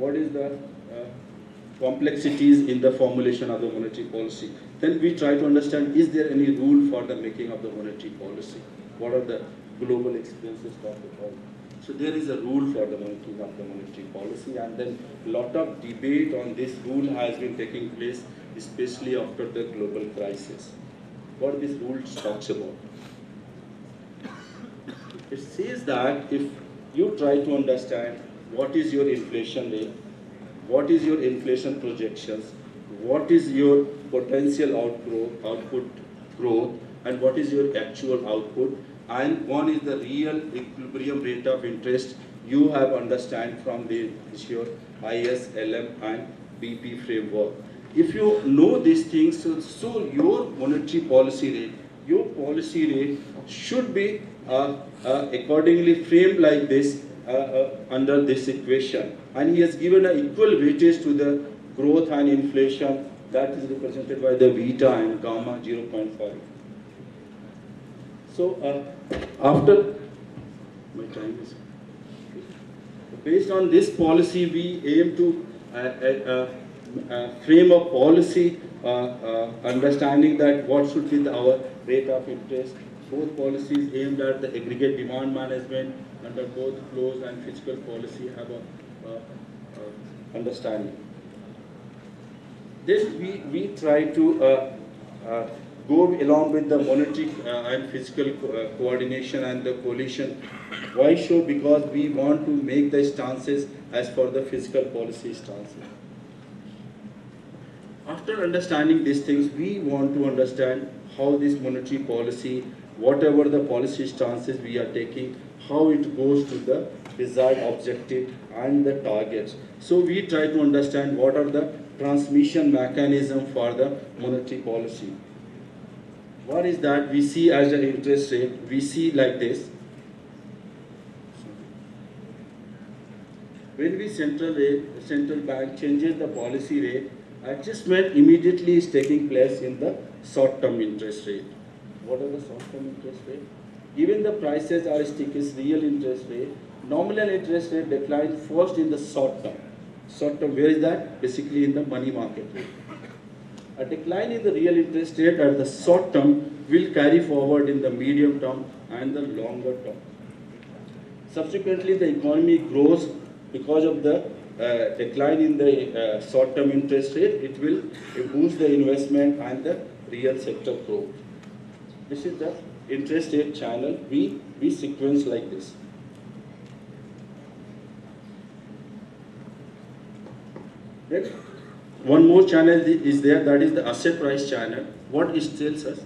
what is the complexities in the formulation of the monetary policy. Then we try to understand, is there any rule for the making of the monetary policy? What are the global experiences talked about? So there is a rule for the making of the monetary policy, and then a lot of debate on this rule has been taking place, especially after the global crisis. What this rule talks about? It says that if you try to understand what is your inflation rate, what is your inflation projections, what is your potential output growth, and what is your actual output, and one is the real equilibrium rate of interest, you have understand from the your IS, LM, and BP framework. If you know these things, so your monetary policy rate, your policy rate should be accordingly framed like this under this equation. And he has given an equal weightage to the growth and inflation, that is represented by the beta and gamma 0.5. So after my time is based on this policy, we aim to frame a policy understanding that what should be our rate of interest. Both policies aimed at the aggregate demand management under both flows and fiscal policy have a understanding. Then we try to go along with the monetary and fiscal coordination and the coalition. Why so? Because we want to make the stances as per the fiscal policy stances. After understanding these things, we want to understand how this monetary policy, whatever the policy stances we are taking, how it goes to the desired objective and the targets. So we try to understand what are the transmission mechanism for the monetary policy. What is that we see as an interest rate? We see like this. When we central bank changes the policy rate, adjustment immediately is taking place in the short-term interest rate. What are the short-term interest rate? Given the prices are sticky, real interest rate, nominal interest rate declines first in the short term. Short term, where is that? Basically in the money market rate. A decline in the real interest rate at the short term will carry forward in the medium term and the longer term. Subsequently, the economy grows because of the decline in the short-term interest rate. It will boost the investment and the real sector growth. This is the interest rate channel. We sequence like this. Then one more channel is there, that is the asset price channel. What it tells us?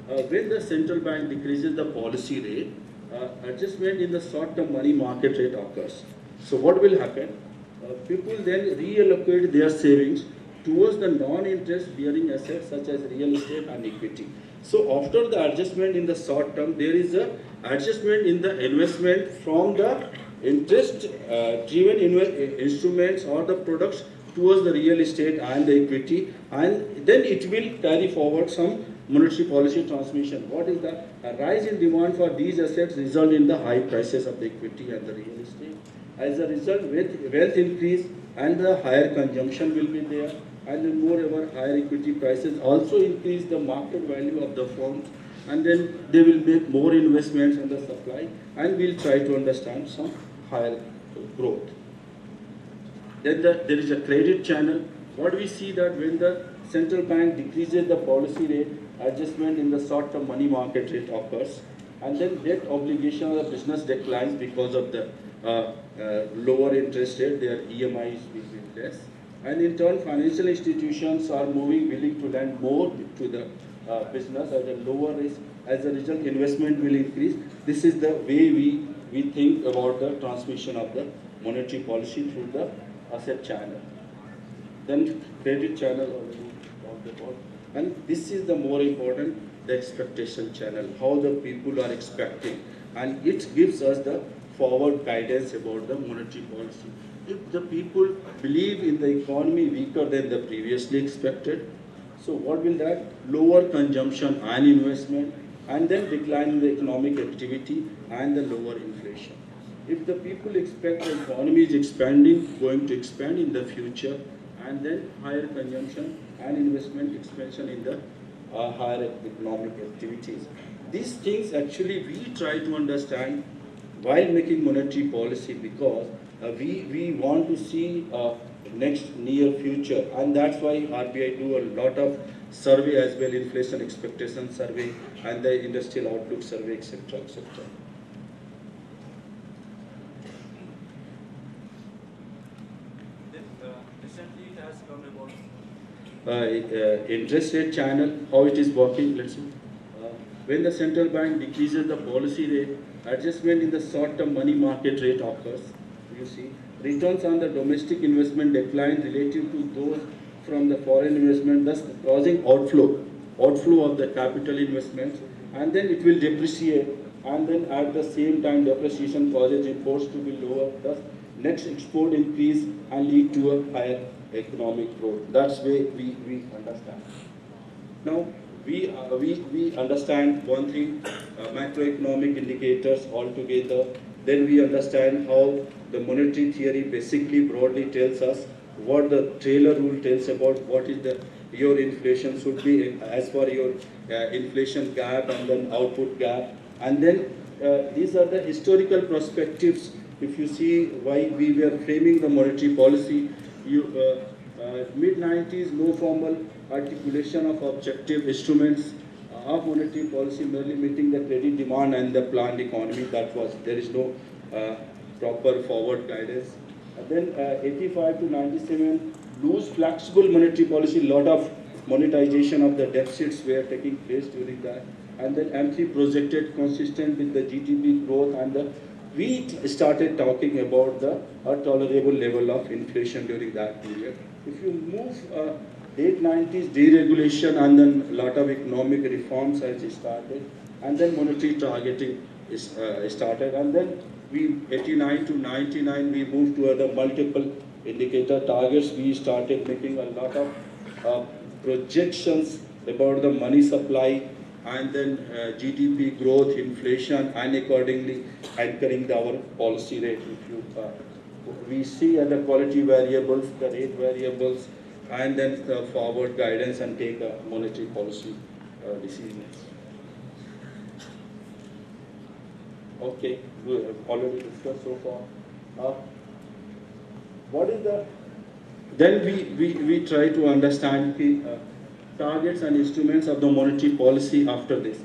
When the central bank decreases the policy rate, adjustment in the short-term money market rate occurs. So what will happen? People then reallocate their savings towards the non-interest bearing assets such as real estate and equity. So after the adjustment in the short term, there is a adjustment in the investment from the interest driven instruments or the products towards the real estate and the equity, and then it will carry forward some monetary policy transmission. What is the rise in demand for these assets result in the high prices of the equity and the real estate. As a result, with wealth increase and the higher consumption will be there, and then moreover higher equity prices also increase the market value of the firms, and then they will make more investments in the supply, and we'll try to understand some higher growth. Then there is a credit channel. What we see that when the central bank decreases the policy rate, adjustment in the short-term money market rate occurs, and then debt obligation of the business declines because of the lower interest rate, their EMIs will be less, and in turn financial institutions are willing to lend more to the business at a lower risk. As a result, investment will increase. This is the way we think about the transmission of the monetary policy through the asset channel. Then credit channel already talked about, and this is the more important, the expectation channel, how the people are expecting, and it gives us the forward guidance about the monetary policy. If the people believe in the economy weaker than the previously expected, so what will that? Lower consumption and investment, and then decline in the economic activity and the lower inflation. If the people expect the economy is expanding, going to expand in the future, and then higher consumption and investment expansion in the higher economic activities. These things actually we try to understand while making monetary policy, because we want to see next near future, and that's why RBI do a lot of survey as well, inflation expectation survey and the industrial outlook survey, etc., etc. Recently, it has come about. Interest rate channel, how it is working, let's see. When the central bank decreases the policy rate, adjustment in the short-term money market rate occurs. You see, returns on the domestic investment decline relative to those from the foreign investment, thus causing outflow of the capital investments, and then it will depreciate, and then at the same time depreciation causes imports to be lower, thus net export increase and lead to a higher economic growth. That's way we understand. Now, we understand one thing, macroeconomic indicators altogether. Then we understand how the monetary theory basically broadly tells us what the Taylor rule tells about what is the your inflation should be as per your inflation gap and then output gap. And then these are the historical perspectives. If you see why we were framing the monetary policy, mid-90s, no formal articulation of objective instruments of monetary policy, merely meeting the credit demand and the planned economy. That was, there is no proper forward guidance. And then 85 to 97, loose flexible monetary policy, lot of monetization of the deficits were taking place during that. And then M3 projected consistent with the GDP growth, and we started talking about the tolerable level of inflation during that period. If you move late 90s, deregulation and then a lot of economic reforms has started, and then monetary targeting is started, and then we 89 to 99 we moved to other multiple indicator targets. We started making a lot of projections about the money supply and then GDP growth, inflation, and accordingly anchoring our policy rate. If you we see the quality variables, the rate variables, and then the forward guidance and take monetary policy decisions. Okay, we have already discussed so far. What is the, then we try to understand the targets and instruments of the monetary policy after this.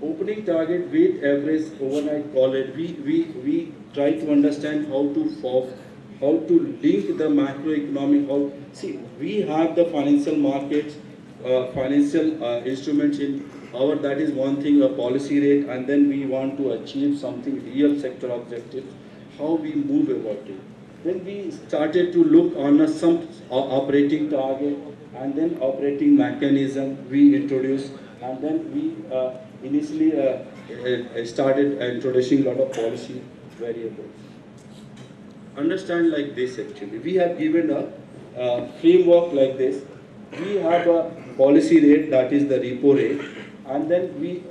Opening target, weight average, overnight call rate. We try to understand how to link the macroeconomic. See, we have the financial markets, financial instruments in our, that is one thing, a policy rate, and then we want to achieve something real sector objectives, how we move about it. Then we started to look on some operating target, and then operating mechanism we introduced, and then we initially started introducing a lot of policy variables. Understand like this actually. We have given a framework like this. We have a policy rate, that is the repo rate, and then we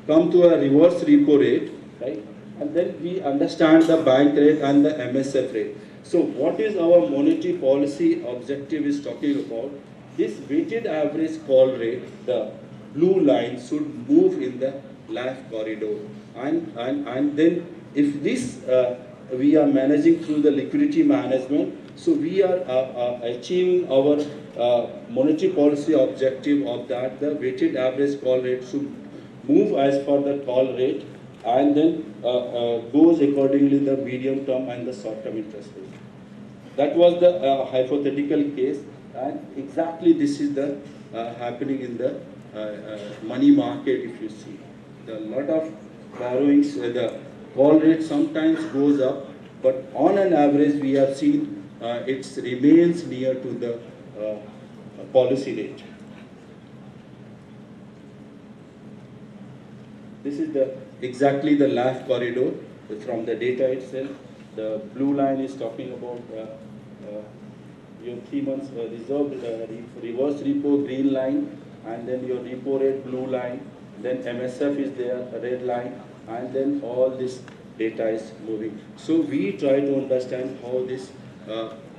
come to a reverse repo rate, right? And then we understand the bank rate and the MSF rate. So what is our monetary policy objective is talking about? This weighted average call rate, the blue line, should move in the left corridor. And then if this we are managing through the liquidity management, so we are achieving our monetary policy objective of that. The weighted average call rate should move as per the call rate, and then goes accordingly the medium term and the short term interest rate. That was the hypothetical case, and exactly this is the happening in the money market. If you see, the lot of borrowings, the call rate sometimes goes up, but on an average we have seen it remains near to the policy rate. This is exactly the left corridor from the data itself. The blue line is talking about your 3 months reserve reverse repo, green line, and then your repo rate, blue line. Then MSF is there, red line, and then all this data is moving. So we try to understand how this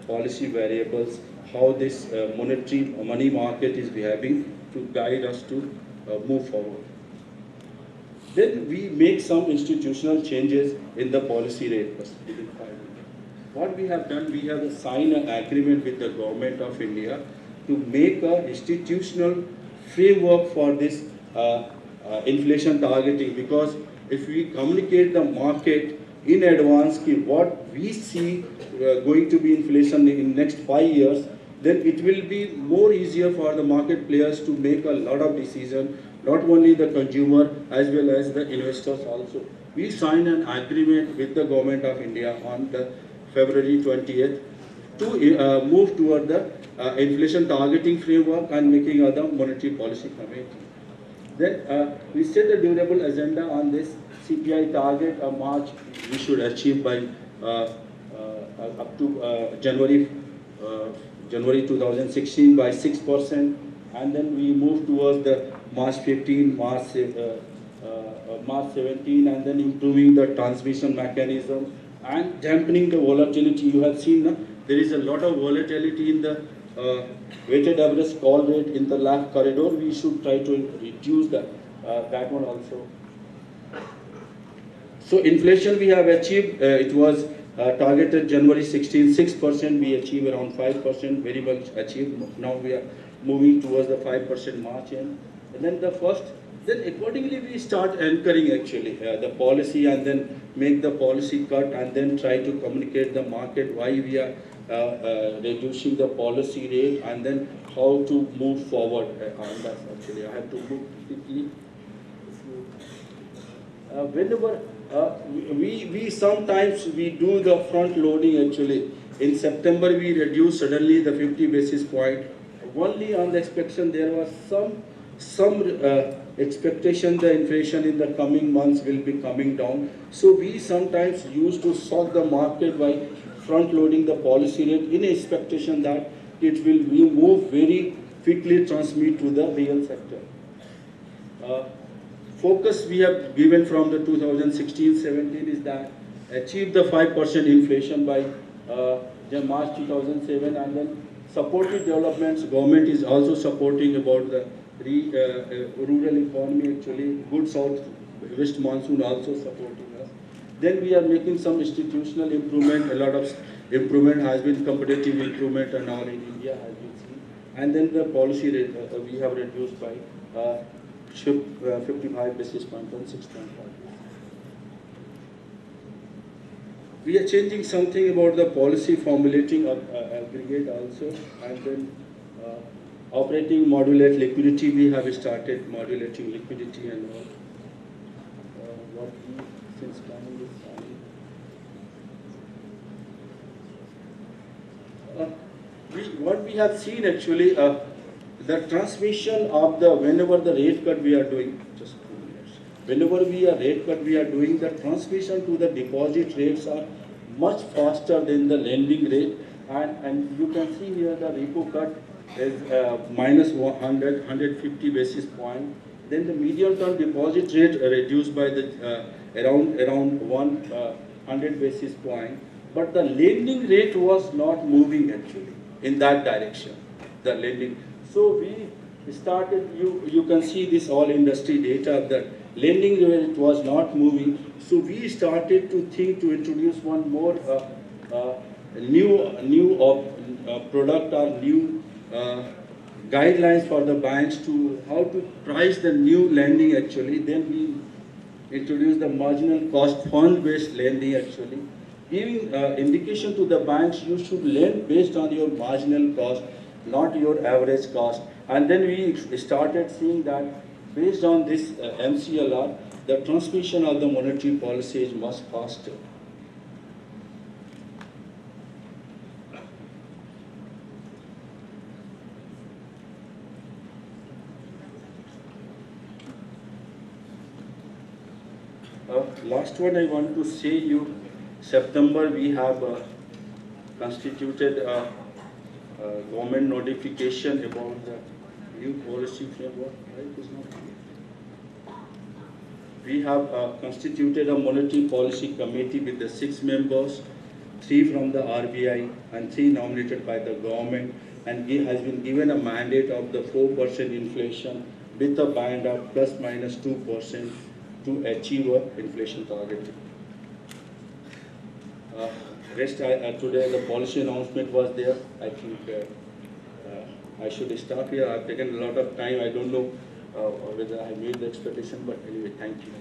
policy variables, how this money market is behaving to guide us to move forward. Then we make some institutional changes in the policy rate. What we have done, we have signed an agreement with the government of India to make an institutional framework for this inflation targeting, because if we communicate the market in advance what we see going to be inflation in next 5 years, then it will be more easier for the market players to make a lot of decisions, not only the consumer as well as the investors also. We signed an agreement with the government of India on the February 20th to move toward the inflation targeting framework and making other monetary policy committee. Then we set a durable agenda on this CPI target of March we should achieve by up to January 2016 by 6%, and then we move towards the March 15, March 17, and then improving the transmission mechanism and dampening the volatility. You have seen there is a lot of volatility in the weighted average call rate in the left corridor. We should try to reduce that one also. So inflation we have achieved, it was targeted January 16, 6%, we achieved around 5%, very much achieved. Now we are moving towards the 5% March end. And then then accordingly we start anchoring actually the policy, and then make the policy cut, and then try to communicate the market why we are reducing the policy rate, and then how to move forward on that actually. I have to move quickly. Whenever we sometimes we do the front loading actually. In September we reduced suddenly the 50 basis point. Only on the expectation there was some expectation the inflation in the coming months will be coming down. So we sometimes used to shock the market by front loading the policy rate in expectation that it will move very quickly, transmit to the real sector. Focus we have given from the 2016-17 is that achieve the 5% inflation by March 2007, and then supportive developments. Government is also supporting about the rural economy actually. Good south west monsoon also supporting us. Then we are making some institutional improvement. A lot of improvement has been, competitive improvement and all in India has been seen. And then the policy rate we have reduced by 55 basis points on 6.5. We are changing something about the policy formulating of aggregate also, and then operating modulate liquidity. We have started modulating liquidity and all. What we since planning is what we have seen actually. The transmission of whenever the rate cut we are doing, just 2 minutes. Whenever we are rate cut we are doing, the transmission to the deposit rates are much faster than the lending rate, and you can see here the repo cut is minus 150 basis point. Then the medium term deposit rate reduced by the around 100 basis point, but the lending rate was not moving actually in that direction. The lending. So we started, you can see this all industry data, that lending rate was not moving. So we started to think to introduce one more new product or new guidelines for the banks to how to price the new lending actually. Then we introduced the marginal cost fund based lending actually, giving indication to the banks you should lend based on your marginal cost, not your average cost. And then we started seeing that based on this MCLR, the transmission of the monetary policy is much faster. Last one I want to say you, September we have constituted government notification about the new policy framework, right? we have constituted a monetary policy committee with the 6 members, 3 from the RBI and 3 nominated by the government, and has been given a mandate of the 4% inflation with a band of plus minus 2% to achieve a inflation target. Today the policy announcement was there. I think I should stop here. I've taken a lot of time. I don't know whether I made the expectation, but anyway, thank you.